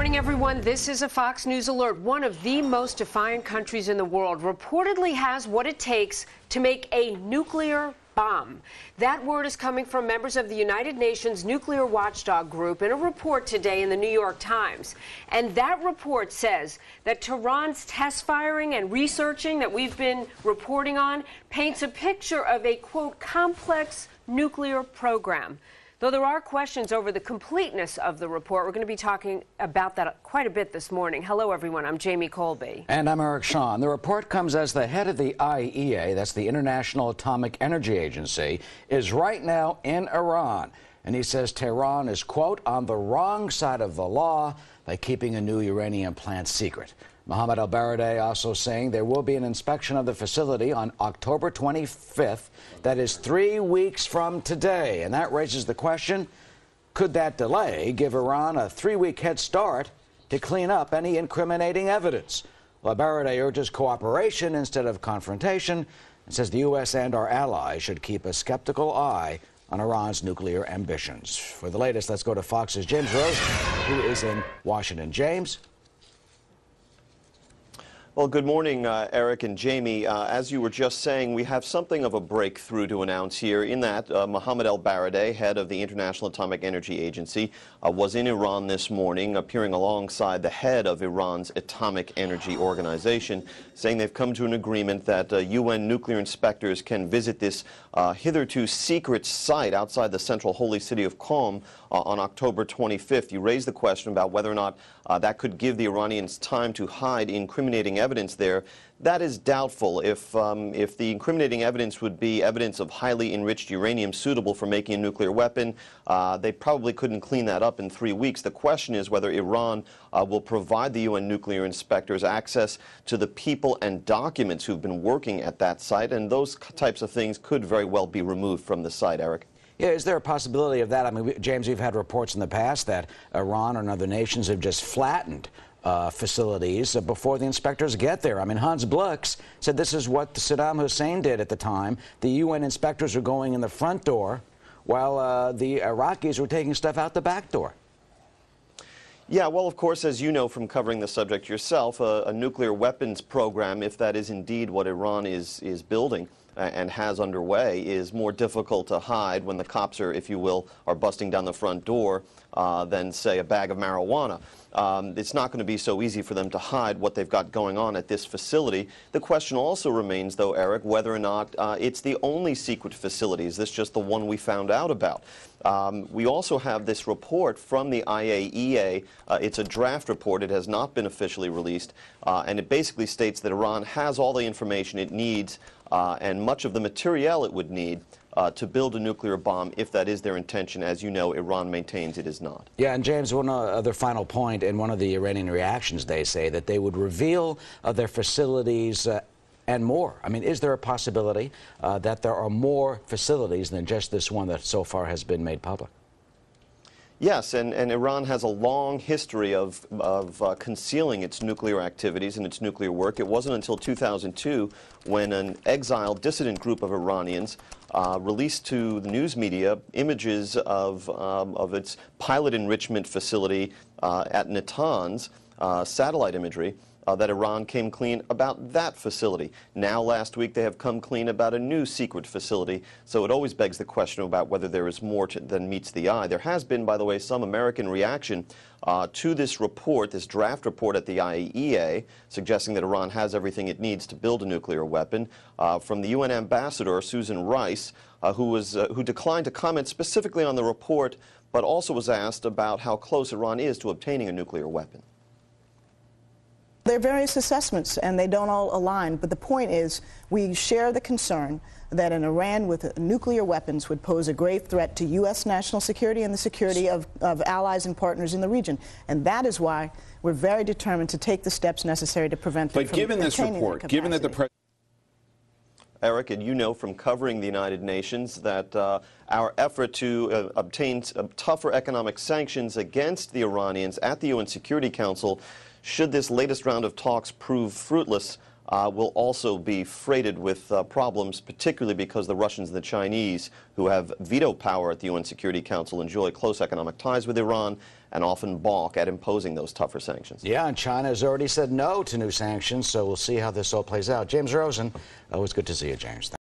morning, everyone. This is a Fox News alert. One of the most defiant countries in the world reportedly has what it takes to make a nuclear bomb. That word is coming from members of the United Nations Nuclear Watchdog Group in a report today in the New York Times. And that report says that Tehran's test firing and researching that we've been reporting on paints a picture of a, quote, complex nuclear program. Though there are questions over the completeness of the report, we're going to be talking about that quite a bit this morning. Hello, everyone. I'm Jamie Colby. And I'm Eric Shawn. The report comes as the head of the IAEA, that's the International Atomic Energy Agency, is right now in Iran. And he says Tehran is, quote, on the wrong side of the law by keeping a new uranium plant secret. Mohammed al-Baradei also saying there will be an inspection of the facility on October 25th. That is 3 weeks from today. And that raises the question, could that delay give Iran a 3-week head start to clean up any incriminating evidence? Al-Baradei urges cooperation instead of confrontation and says the U.S. and our allies should keep a skeptical eye on Iran's nuclear ambitions. For the latest, let's go to Fox's James Rose, who is in Washington. James? Well, good morning, Eric and Jamie. As you were just saying, we have something of a breakthrough to announce here in that Mohammed al-Baradei, head of the International Atomic Energy Agency, was in Iran this morning, appearing alongside the head of Iran's Atomic Energy Organization, saying they've come to an agreement that UN nuclear inspectors can visit this hitherto secret site outside the central holy city of Qom on October 25th. You raised the question about whether or not that could give the Iranians time to hide incriminating evidence there. That is doubtful. If the incriminating evidence would be evidence of highly enriched uranium suitable for making a nuclear weapon, they probably couldn't clean that up in 3 weeks. The question is whether Iran will provide the UN nuclear inspectors access to the people and documents who've been working at that site, and those types of things could very well be removed from the site, Eric. Yeah, is there a possibility of that? I mean, James, we've had reports in the past that Iran and other nations have just flattened facilities before the inspectors get there. I mean, Hans Blix said this is what Saddam Hussein did at the time. The UN inspectors were going in the front door while the Iraqis were taking stuff out the back door. Yeah, well, of course, as you know from covering the subject yourself, a nuclear weapons program, if that is indeed what Iran is building and has underway, is more difficult to hide when the cops are, if you will, are busting down the front door than, say, a bag of marijuana. It's not going to be so easy for them to hide what they've got going on at this facility. The question also remains, though, Eric, whether or not it's the only secret facility. Is this just the one we found out about? We also have this report from the IAEA. It's a draft report. It has not been officially released, and it basically states that Iran has all the information it needs and much of the material it would need to build a nuclear bomb, if that is their intention. As you know, Iran maintains it is not. Yeah, and James, one other final point. In one of the Iranian reactions, they say that they would reveal their facilities and more. I mean, is there a possibility that there are more facilities than just this one that so far has been made public? Yes, and Iran has a long history of concealing its nuclear activities and its nuclear work. It wasn't until 2002 when an exiled dissident group of Iranians released to the news media images of its pilot enrichment facility at Natanz, satellite imagery, that Iran came clean about that facility. Now, last week, they have come clean about a new secret facility. So it always begs the question about whether there is more than meets the eye. There has been, by the way, some American reaction to this report, this draft report at the IAEA, suggesting that Iran has everything it needs to build a nuclear weapon, from the UN ambassador, Susan Rice, who declined to comment specifically on the report, but also was asked about how close Iran is to obtaining a nuclear weapon. There are various assessments, and they don't all align, but the point is we share the concern that an Iran with nuclear weapons would pose a grave threat to U.S. national security and the security of allies and partners in the region. And that is why we're very determined to take the steps necessary to prevent them from given this report, given that the President... Eric, and you know from covering the United Nations that our effort to obtain tougher economic sanctions against the Iranians at the UN Security Council, should this latest round of talks prove fruitless, will also be freighted with problems, particularly because the Russians and the Chinese, who have veto power at the UN Security Council, enjoy close economic ties with Iran and often balk at imposing those tougher sanctions. Yeah, and China has already said no to new sanctions, so we'll see how this all plays out. James Rosen, always good to see you, James.